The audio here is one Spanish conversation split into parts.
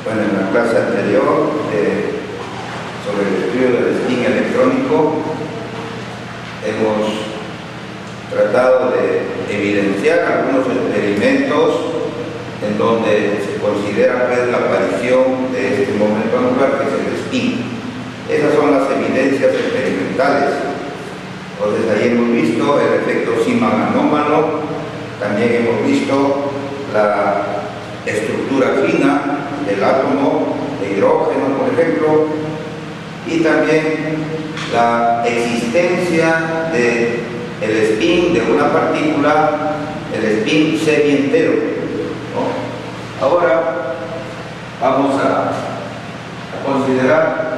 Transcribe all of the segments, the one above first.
Bueno, en la clase anterior sobre el estudio del spin electrónico hemos tratado de evidenciar algunos experimentos en donde se considera pues, la aparición de este momento angular que es el spin. Esas son las evidencias experimentales. Entonces ahí hemos visto el efecto Zeeman anómalo, también hemos visto la estructura fina del átomo de hidrógeno, por ejemplo, y también la existencia del spin de una partícula, el spin semi-entero, ¿no? Ahora vamos a considerar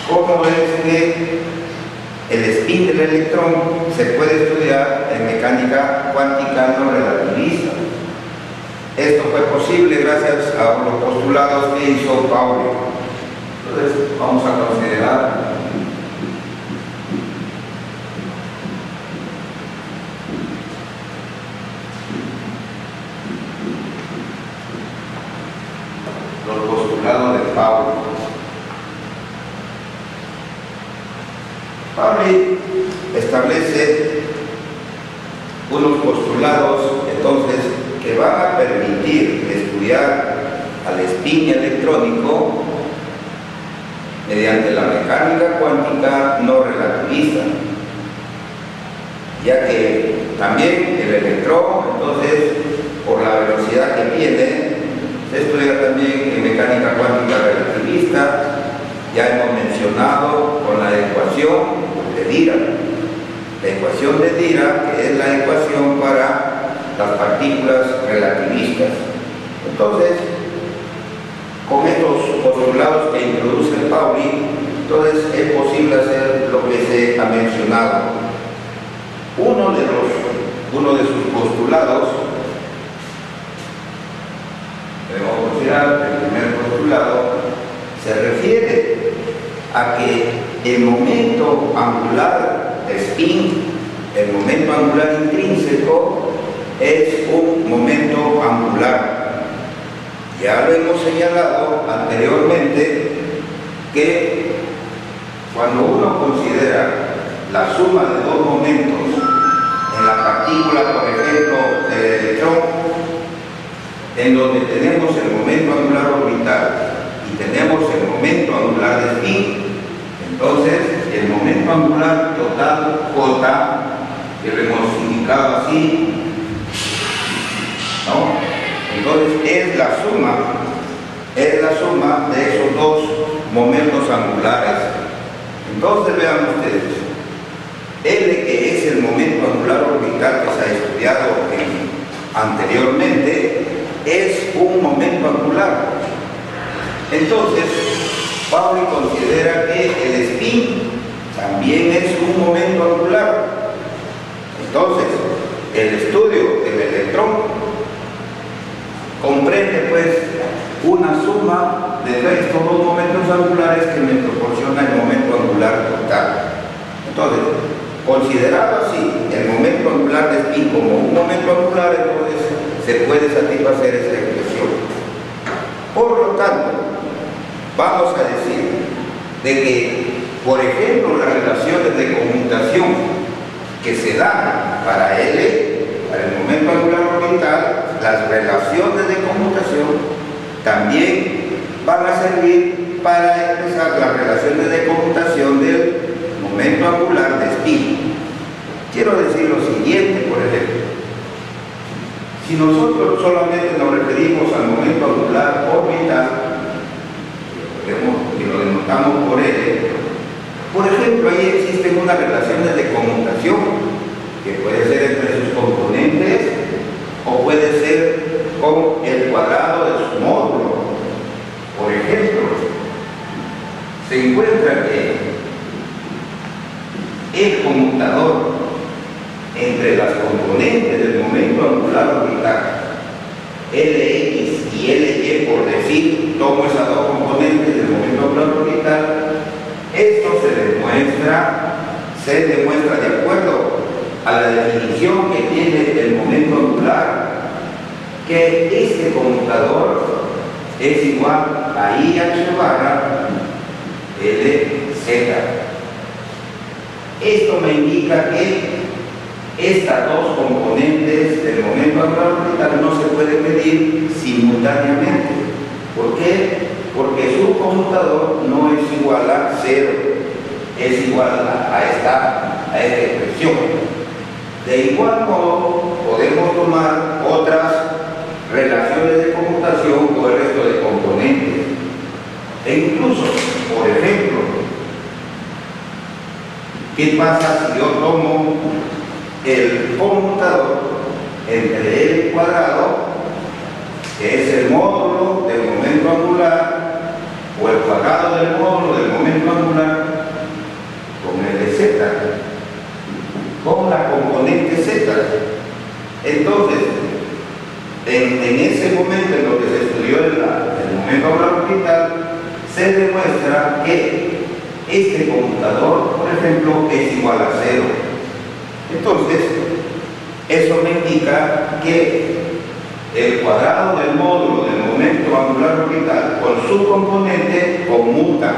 cómo es que el spin del electrón se puede estudiar en mecánica cuántica no relativista. Esto fue posible gracias a los postulados que hizo Pauli. Entonces vamos a considerar los postulados de Pauli. Pauli establece unos postulados entonces que van a permitir estudiar al spin electrónico mediante la mecánica cuántica no relativista, ya que también el electrón, entonces, por la velocidad que tiene, se estudia también en mecánica cuántica relativista. Ya hemos mencionado con la ecuación de Dirac. La ecuación de Dirac, que es la ecuación para las partículas relativistas. Entonces, con estos postulados que introduce Pauli, entonces es posible hacer lo que se ha mencionado. Uno de sus postulados, debemos considerar el primer postulado, se refiere a que el momento angular de spin, el momento angular intrínseco, es un momento angular. Ya lo hemos señalado anteriormente que cuando uno considera la suma de dos momentos en la partícula, por ejemplo, del electrón, en donde tenemos el momento angular orbital y tenemos el momento angular de spin, entonces el momento angular total J, que lo hemos indicado así, ¿no? Entonces es la suma de esos dos momentos angulares. Entonces vean ustedes, L, que es el momento angular orbital que se ha estudiado anteriormente, es un momento angular. Entonces Pauli considera que el spin también es un momento angular. Entonces el estudio del electrón comprende pues una suma de estos dos momentos angulares que me proporciona el momento angular total. Entonces, considerado así el momento angular de spin como un momento angular, entonces se puede satisfacer esa expresión. Por lo tanto, vamos a decir de que, por ejemplo, las relaciones de conmutación que se dan para L, para el momento angular orbital, las relaciones de conmutación también van a servir para expresar las relaciones de conmutación del momento angular de spin. Quiero decir lo siguiente, por ejemplo. Si nosotros solamente nos referimos al momento angular orbital, y lo denotamos por L, por ejemplo, ahí existen unas relaciones de conmutación que puede ser entre sus componentes o puede ser con el cuadrado de su módulo. Por ejemplo, se encuentra que el conmutador entre las componentes del momento angular orbital, Lx y Ly, por decir, tomo esas dos componentes del momento angular orbital, esto se demuestra de acuerdo a la definición que tiene el momento angular que este conmutador es igual a IH barra LZ. Esto me indica que estas dos componentes del momento angular orbital no se pueden medir simultáneamente. ¿Por qué? Porque su conmutador no es igual a 0, es igual a esta expresión. De igual modo, podemos tomar otras relaciones de conmutación con el resto de componentes. E incluso, por ejemplo, ¿qué pasa si yo tomo el conmutador entre L cuadrado, que es el módulo del momento angular, o el cuadrado del módulo del momento angular, con LZ, con la componente Z? Entonces, en ese momento en lo que se estudió el momento angular orbital, se demuestra que este conmutador, por ejemplo, es igual a 0. Entonces, eso me indica que el cuadrado del módulo del momento angular orbital con su componente conmutan.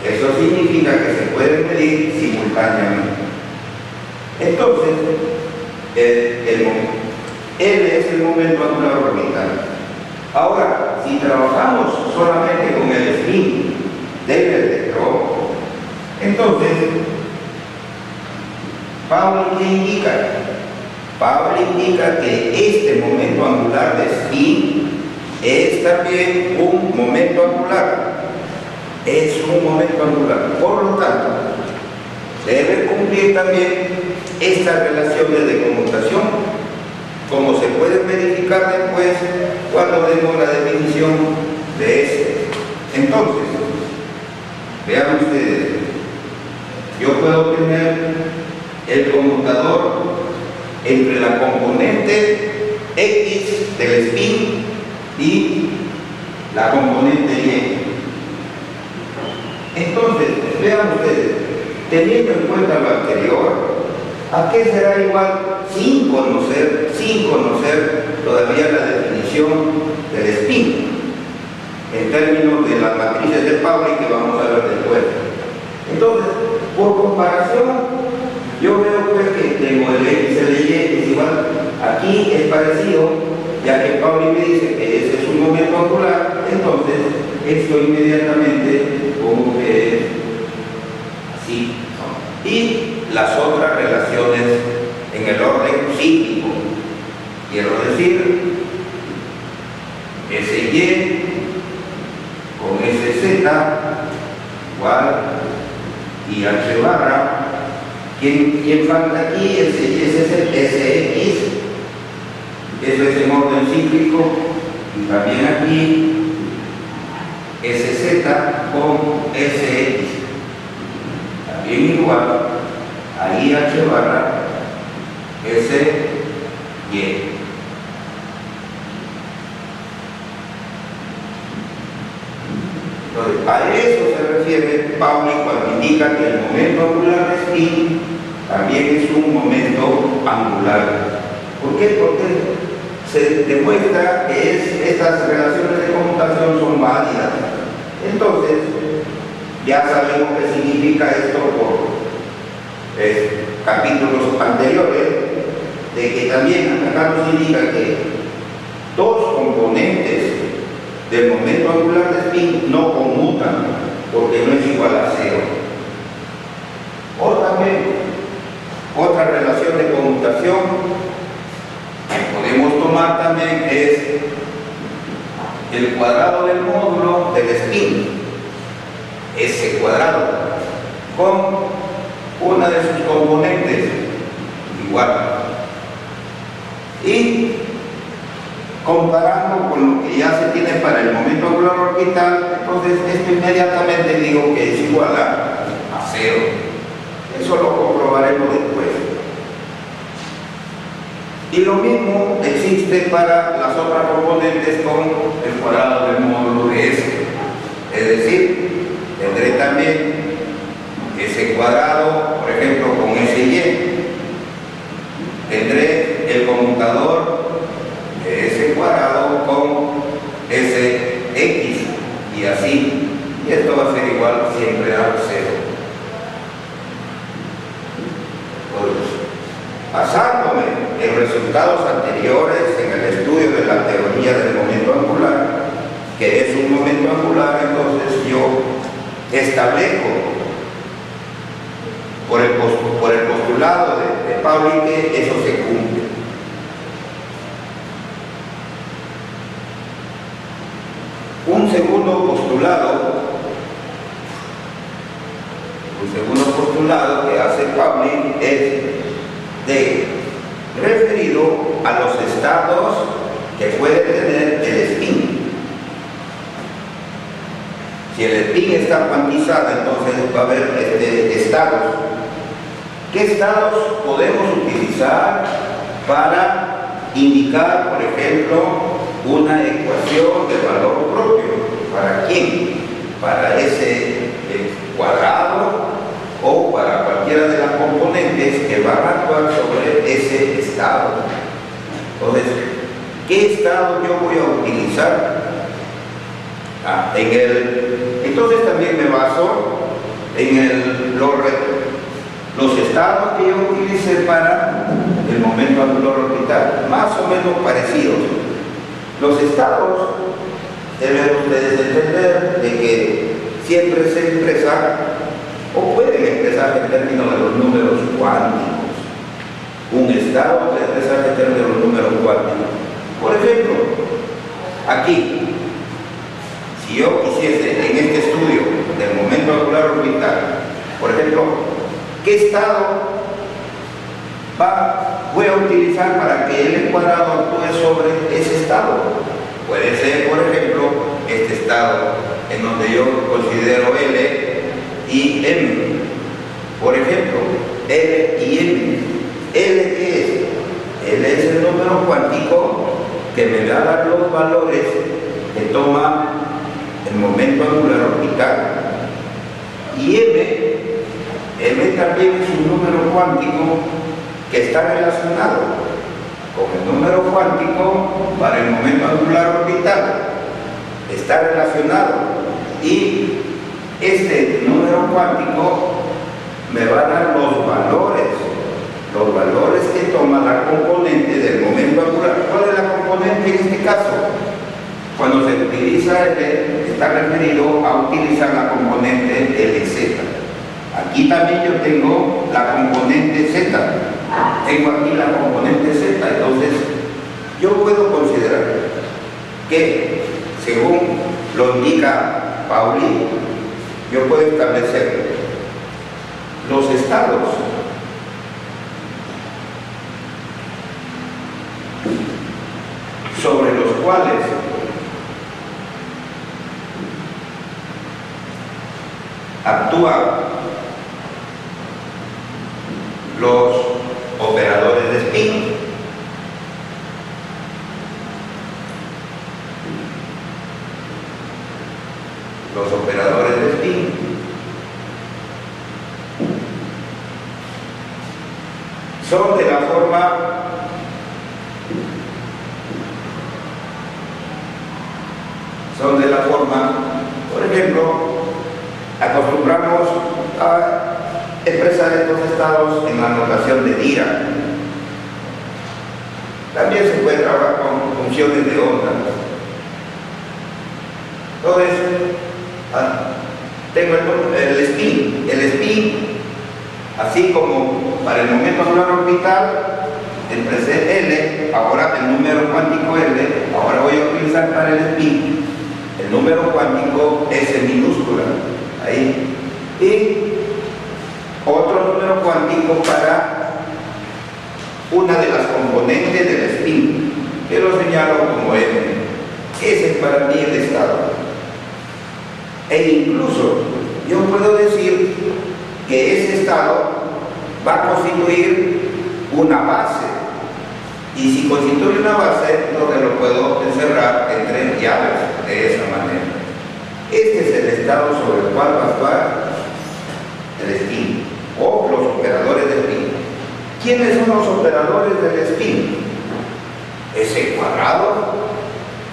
Eso significa que se pueden medir simultáneamente. Entonces, L es el momento angular orbital. Ahora, si trabajamos solamente con el spin del electrón, entonces, Pauli, ¿qué indica? Pauli indica que este momento angular de spin es también un momento angular. Es un momento angular. Por lo tanto, debe cumplir también estas relaciones de conmutación, como se pueden verificar después cuando demos la definición de este. Entonces, vean ustedes, yo puedo tener el conmutador entre la componente X del spin y la componente Y. Entonces, vean ustedes, teniendo en cuenta lo anterior, ¿a qué será igual sin conocer todavía la definición del spin en términos de las matrices de Pauli que vamos a ver después? Entonces, por comparación, yo veo pues que tengo el X y el Y es igual. Aquí es parecido, ya que Pauli me dice que ese es un momento angular, entonces esto inmediatamente como que es así. Y las otras relaciones en el orden cíclico. Quiero decir, SY con SZ igual IH barra. ¿Quién falta aquí? Ese es el SX. Eso es en orden cíclico. Y también aquí SZ con SX. También igual a IH barra SY. Entonces, a eso se refiere Pauli cuando indica que el momento angular de spin también es un momento angular. ¿Por qué? Porque se demuestra que estas relaciones de conmutación son válidas. Entonces, ya sabemos qué significa esto por capítulos anteriores, de que también acá nos indica que dos componentes del momento angular de spin no conmutan porque no es igual a 0. O también otra relación de conmutación que podemos tomar también es el cuadrado del módulo del spin, ese cuadrado, con una de sus componentes igual. Y comparando con lo que ya se tiene para el momento angular orbital, entonces esto inmediatamente digo que es igual a 0. Eso lo comprobaremos después. Y lo mismo existe para las otras componentes con el cuadrado del módulo de S. Es decir, tendré también ese cuadrado, por ejemplo, con SY. Tendré el conmutador de ese basándome en resultados anteriores en el estudio de la teoría del momento angular, que es un momento angular, entonces yo establezco por el postulado de Pauli que eso se cumple. Un segundo postulado que hace Pauli es referido a los estados que puede tener el spin. Si el spin está cuantizado, entonces va a haber estados. ¿Qué estados podemos utilizar para indicar, por ejemplo, una ecuación de valor propio? ¿Para quién? Para ese cuadrado o para cualquiera de las componentes que van a actuar sobre ese estado. Entonces, ¿qué estado yo voy a utilizar? Entonces también me baso en los estados que yo utilicé para el momento angular orbital, más o menos parecidos. Los estados deben ustedes entender de que siempre se expresan o pueden expresar en términos de los números cuánticos. Un estado puede expresar en términos de los números cuánticos. Por ejemplo, aquí, si yo quisiese en este estudio del momento angular orbital, por ejemplo, ¿qué estado voy a utilizar para que L cuadrado actúe sobre ese estado? Puede ser, por ejemplo, este estado en donde yo considero L y M. Por ejemplo, L y M. ¿L qué es? L es el número cuántico que me va a dar los valores que toma el momento angular orbital. Y M también es un número cuántico que está relacionado con el número cuántico para el momento angular orbital. Está relacionado. Y este número cuántico me va a dar los valores que toma la componente del momento angular. ¿Cuál es la componente en este caso? Cuando se utiliza L, está referido a utilizar la componente LZ. Aquí también yo tengo la componente Z. Tengo aquí la componente Z. Entonces, yo puedo considerar que, según lo indica Pauli, yo puedo establecer los estados sobre los cuales actúan los operadores de spin. Los operadores de spin son de la forma por ejemplo, acostumbramos a expresar estos estados en la notación de Dirac. También se puede trabajar con funciones de onda. Entonces, tengo el spin, así como para el momento angular orbital, expresé L, ahora el número cuántico L, ahora voy a utilizar para el spin el número cuántico S minúscula, ahí, y otro número cuántico para una de las componentes del spin, que lo señalo como M. Ese es para mí el estado. E incluso yo puedo decir que ese estado va a constituir una base, y si constituye una base, entonces lo puedo encerrar en 3 llaves de esa manera. Este es el estado sobre el cual va a actuar el spin o los operadores de spin. ¿Quiénes son los operadores del spin? Ese cuadrado,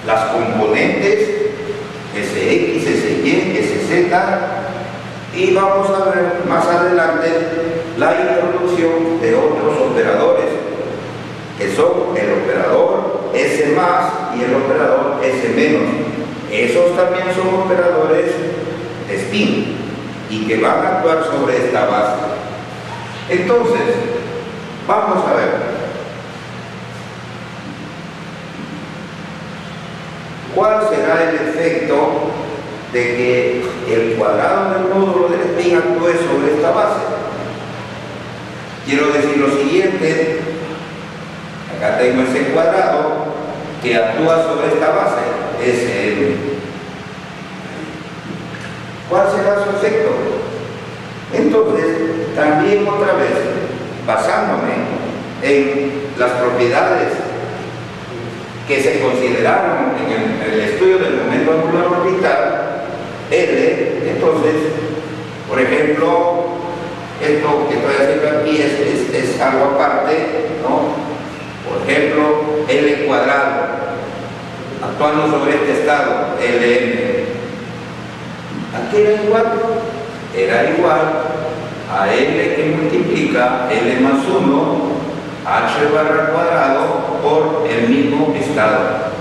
las componentes Sx, Sy, Sz, y vamos a ver más adelante la introducción de otros operadores que son el operador S más y el operador S menos. Esos también son operadores de spin y que van a actuar sobre esta base. Entonces, vamos a ver cuál será el efecto de que el cuadrado del módulo del spin actúe sobre esta base. Quiero decir lo siguiente: acá tengo ese cuadrado que actúa sobre esta base, Sm. ¿Cuál será su efecto? Entonces, también otra vez, basándome en las propiedades que se consideraron en el estudio del momento angular orbital, L, entonces, por ejemplo, esto que estoy haciendo aquí es algo aparte, ¿no? Por ejemplo, L cuadrado, actuando sobre este estado, Lm. Aquí era igual a L que multiplica L más 1, H barra cuadrado por el mismo estado.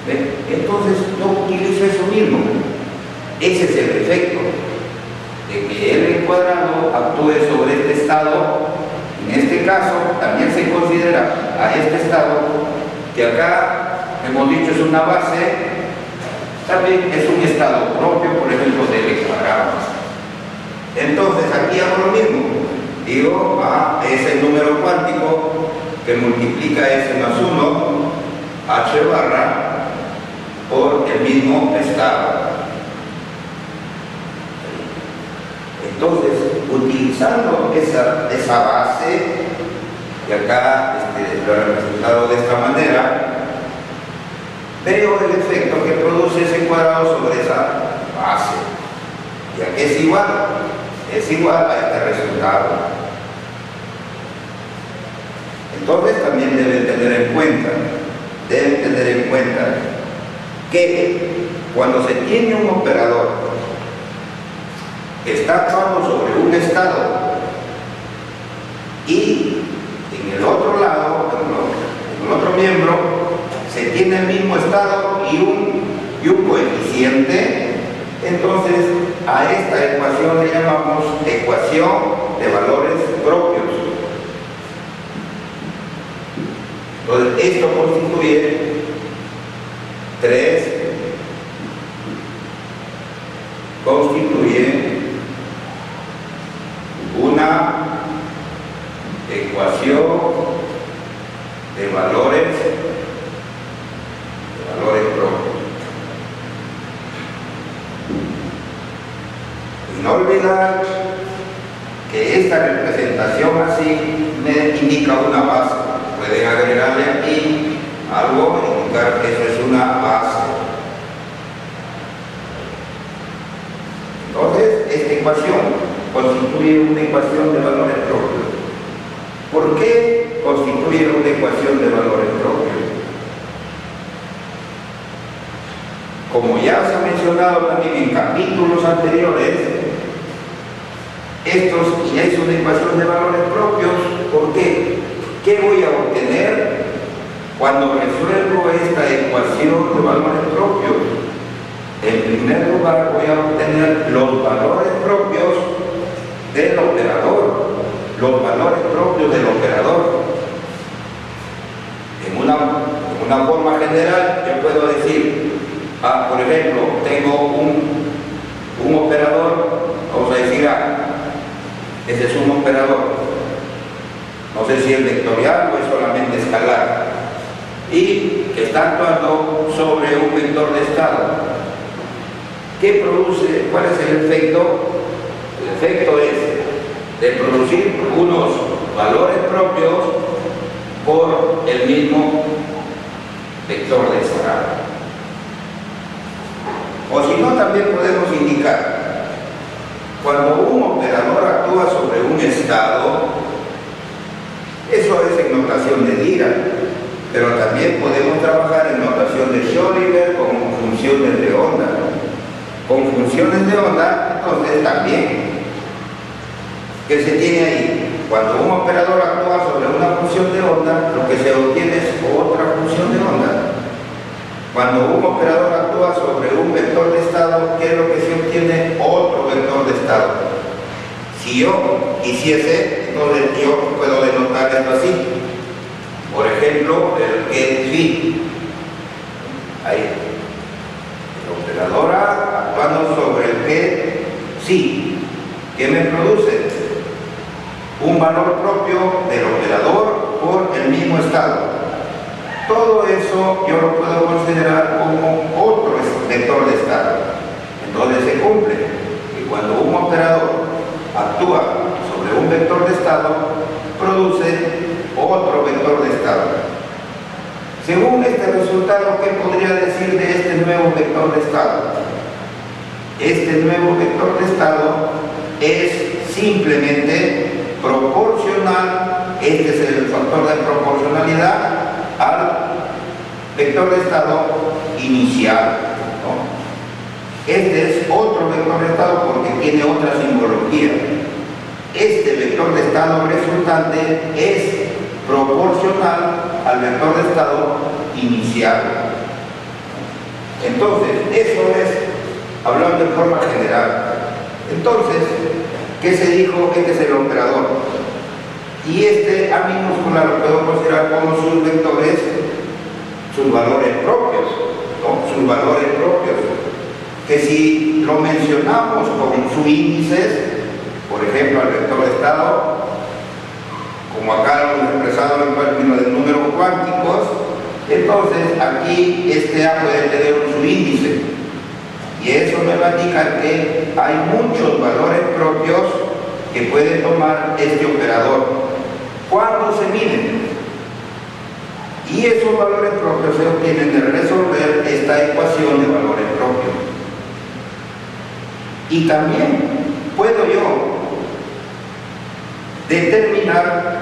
¿Ven? Entonces, yo utilizo eso mismo. Ese es el efecto de que L cuadrado actúe sobre este estado. En este caso, también se considera a este estado, que acá hemos dicho es una base, también es un estado propio, por ejemplo, de L cuadrado. Entonces, aquí hago lo mismo. Digo, es el número cuántico que multiplica S más 1, H barra, por el mismo estado. Entonces, utilizando esa base, que acá lo he representado de esta manera, veo el efecto que produce ese cuadrado sobre esa base, ya que es igual a este resultado. Entonces también deben tener en cuenta que cuando se tiene un operador que está actuando sobre un estado y en el otro lado, en el otro miembro, se tiene el mismo estado y un coeficiente, entonces a esta ecuación le llamamos ecuación de valores propios. Entonces esto constituye una ecuación de valores propios. Y no olvidar que esta representación así me indica una base. Pueden agregarle aquí algo e indicar que eso es una base. Entonces, esta ecuación constituye una ecuación de valores propios. ¿Por qué constituye una ecuación de valores propios? Como ya se ha mencionado también en capítulos anteriores, estos ya es una ecuación de valores propios. ¿Por qué? ¿Qué voy a obtener cuando resuelvo esta ecuación de valores propios? En primer lugar, voy a obtener los valores propios del operador. Los valores propios del operador. En una forma general, yo puedo decir, por ejemplo, tengo un operador, vamos a decir A. Ese es un operador. No sé si es vectorial o es solamente escalar. Y que está actuando sobre un vector de estado. ¿Qué produce? ¿Cuál es el efecto? El efecto es de producir unos valores propios por el mismo vector de escala. O si no, también podemos indicar, cuando un operador actúa sobre un estado, eso es en notación de Dirac, pero también podemos trabajar en notación de Schrödinger con funciones de onda. Con funciones de onda, entonces también, ¿qué se tiene ahí? Cuando un operador actúa sobre una función función de onda, lo que se obtiene es otra función de onda. Cuando un operador actúa sobre un vector de estado, ¿qué es lo que se obtiene? Otro vector de estado. Si yo hiciese, entonces yo puedo denotar esto así. Por ejemplo, el get phi. Ahí. La operadora actuando sobre el get phi. ¿Qué me produce? Un valor propio del operador por el mismo estado. Todo eso yo lo puedo considerar como otro vector de estado. Entonces se cumple que cuando un operador actúa sobre un vector de estado, produce otro vector de estado. Según este resultado, ¿qué podría decir de este nuevo vector de estado? Este nuevo vector de estado es simplemente proporcional, este es el factor de proporcionalidad, al vector de estado inicial, ¿no? Este es otro vector de estado porque tiene otra simbología. Este vector de estado resultante es proporcional al vector de estado inicial. Entonces, eso es hablando en forma general. Entonces, ¿qué se dijo? Este es el operador. Y este A minúscula lo puedo considerar como sus vectores, sus valores propios, ¿no? Sus valores propios. Que si lo mencionamos con sus índices, por ejemplo, al vector de estado, como acá lo hemos expresado en términos de números cuánticos, entonces aquí este A puede tener un subíndice. Y eso me va a indicar que hay muchos valores propios que puede tomar este operador cuando se miden. Y esos valores propios se obtienen de resolver esta ecuación de valores propios. Y también puedo yo determinar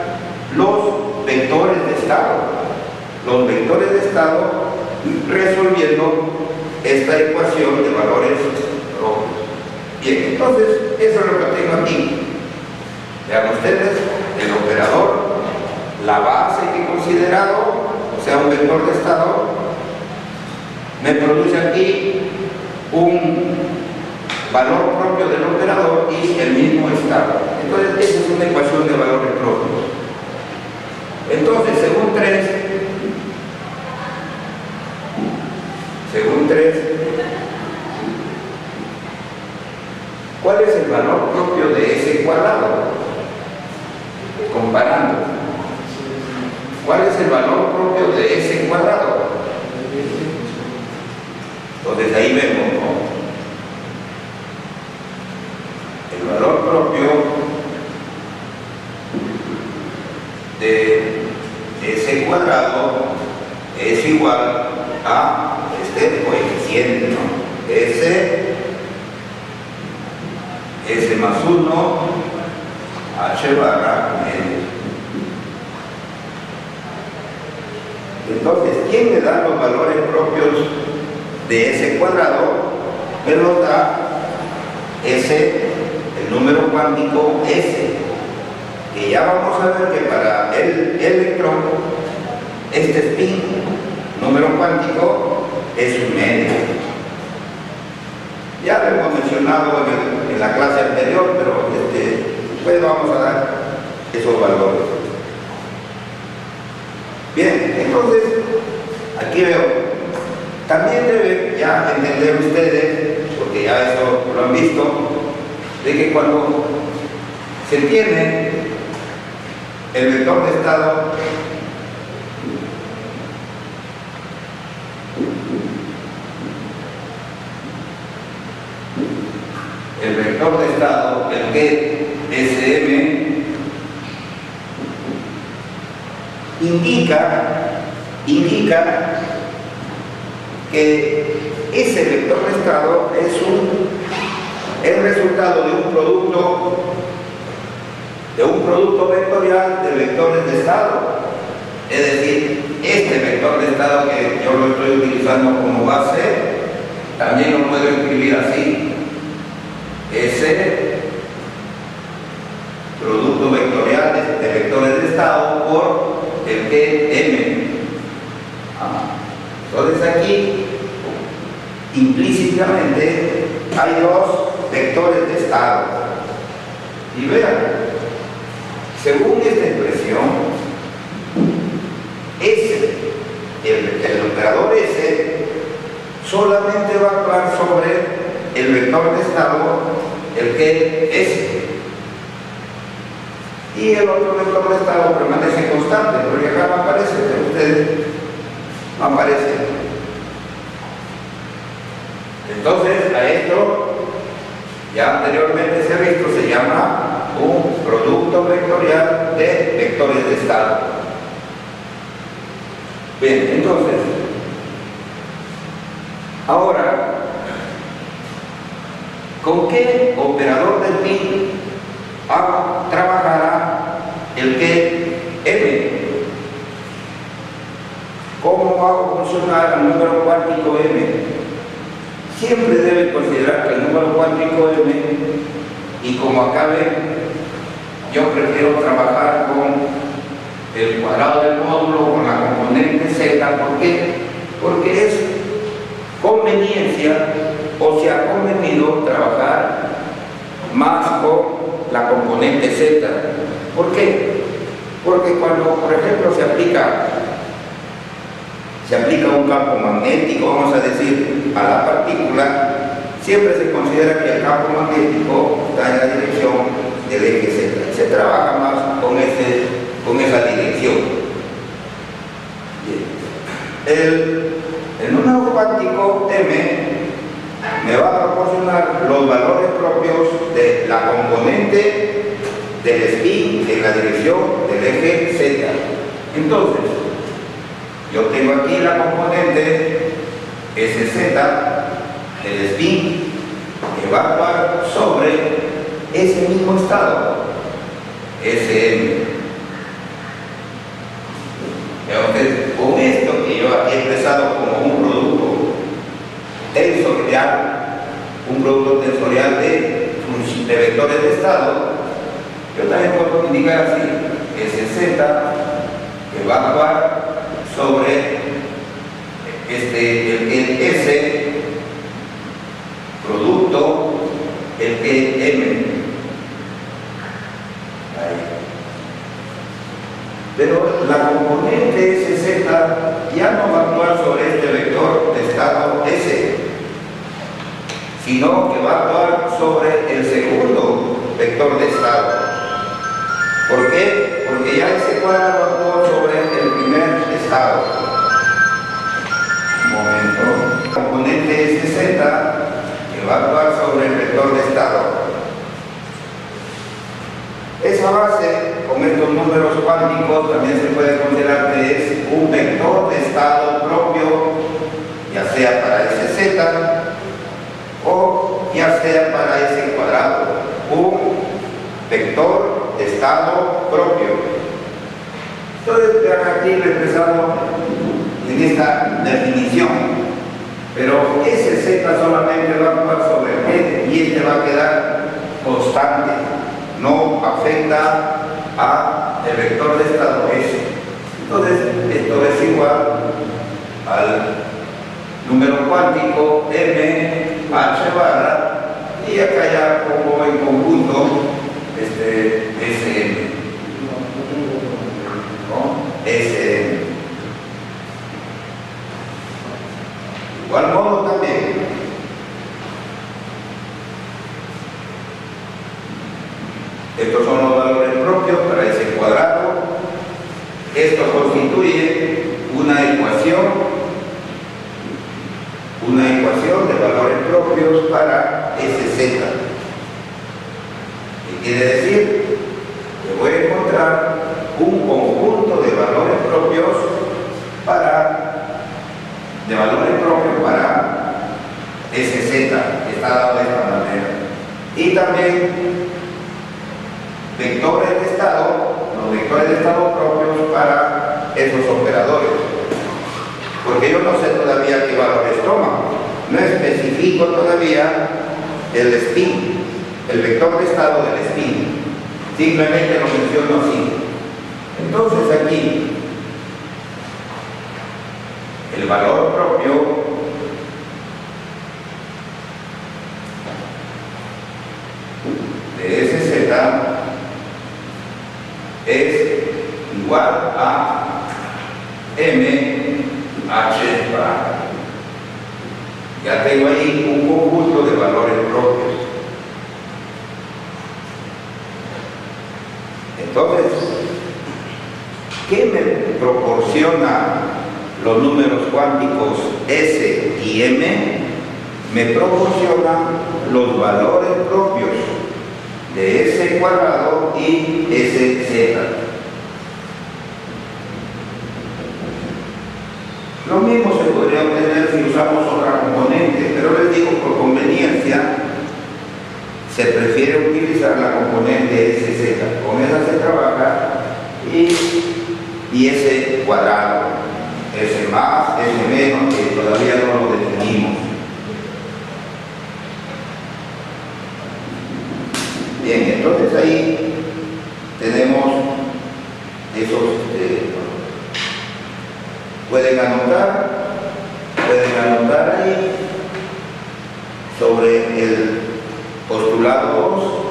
los vectores de estado. Los vectores de estado resolviendo esta ecuación de valores propios. Bien, entonces eso es lo que tengo aquí. Vean ustedes, el operador, la base que he considerado, o sea, un vector de estado, me produce aquí un valor propio del operador y el mismo estado. Entonces, esa es una ecuación de valores propios. Entonces, según 3, ¿cuál es el valor propio de ese cuadrado? Comparando. ¿Cuál es el valor propio de ese cuadrado? Entonces ahí vemos, ¿no? El valor propio de ese cuadrado es igual a este coeficiente, ¿no? S más 1 H barra N. Entonces, ¿quién me da los valores propios de ese cuadrado? Me los da S, el número cuántico S, que ya vamos a ver que para el electrón, este spin, número cuántico, es un medio. Ya lo hemos mencionado en la clase anterior, pero pues vamos a dar esos valores. Bien, entonces, aquí veo, también deben ya entender ustedes, porque ya eso lo han visto, de que cuando se tiene el vector de estado, el get SM, indica que ese vector de estado es el resultado de un producto vectorial de vectores de estado. Es decir, este vector de estado que yo lo estoy utilizando como base, también lo puedo escribir así: ese producto vectorial de vectores de estado por hay dos vectores de estado. Y vean, según esta expresión, S, el operador S, solamente va a actuar sobre el vector de estado, el que es. Y el otro vector de estado permanece constante, porque acá no aparece, pero ustedes no aparece. Entonces, a esto, ya anteriormente se ha visto, se llama un producto vectorial de vectores de estado. Bien, entonces, ahora, ¿con qué operador del PIN trabajará el que M? ¿Cómo va a funcionar el número cuántico M? Siempre debe considerar que el número cuántico M, y como acá ven, yo prefiero trabajar con el cuadrado del módulo, con la componente Z. ¿Por qué? Porque es conveniencia, o se ha convenido trabajar más con la componente Z. ¿Por qué? Porque cuando, por ejemplo, se aplica un campo magnético, vamos a decir, a la partícula, siempre se considera que el campo magnético está en la dirección del eje Z. Se trabaja más con esa dirección. El número cuántico M me va a proporcionar los valores propios de la componente del spin en la dirección del eje Z. Entonces, yo tengo aquí la componente SZ, el spin, que va a actuar sobre ese mismo estado, SM. Entonces, con esto que yo aquí he expresado como un producto tensorial de vectores de estado, yo también puedo indicar así, SZ, que va a actuar sobre el S, producto, el M. Ahí. Pero la componente SZ ya no va a actuar sobre este vector de estado S, sino que va a actuar sobre el segundo vector de estado. ¿Por qué? Porque ya ese cuadrado actuó sobre el primer estado. Un momento. La componente SZ, que va a actuar sobre el vector de estado. Esa base, con estos números cuánticos, también se puede considerar que es un vector de estado propio, ya sea para SZ o ya sea para ese cuadrado, un vector de estado propio. Entonces, vean aquí lo expresado en esta definición, pero SZ solamente va a actuar sobre el N y este va a quedar constante, no afecta a el vector de estado S. Entonces, esto es igual al número cuántico M H barra, y acá ya pongo en conjunto SM, ¿no? SM. Igual modo también, estos son los valores propios para ese cuadrado. Esto constituye una ecuación de valores propios para SZ. ¿Qué quiere decir? Que voy a encontrar un conjunto de valores propios para SZ, que está dado de esta manera. Y también vectores de estado, los vectores de estado propios para esos operadores. Porque yo no sé todavía qué valores toman. No especifico todavía el spin, el vector de estado del spin. Simplemente lo menciono así. Entonces aquí, el valor propio igual a MH bar. Ya tengo ahí un conjunto de valores propios. Entonces, ¿qué me proporciona los números cuánticos S y M? Me proporcionan los valores propios de S cuadrado y SZ. Lo mismo se podría obtener si usamos otra componente, pero les digo, por conveniencia, se prefiere utilizar la componente SZ. Con esa se trabaja y S cuadrado, S más, S menos, que todavía no lo definimos. Bien, entonces ahí tenemos esos, pueden anotar ahí sobre el postulado 2.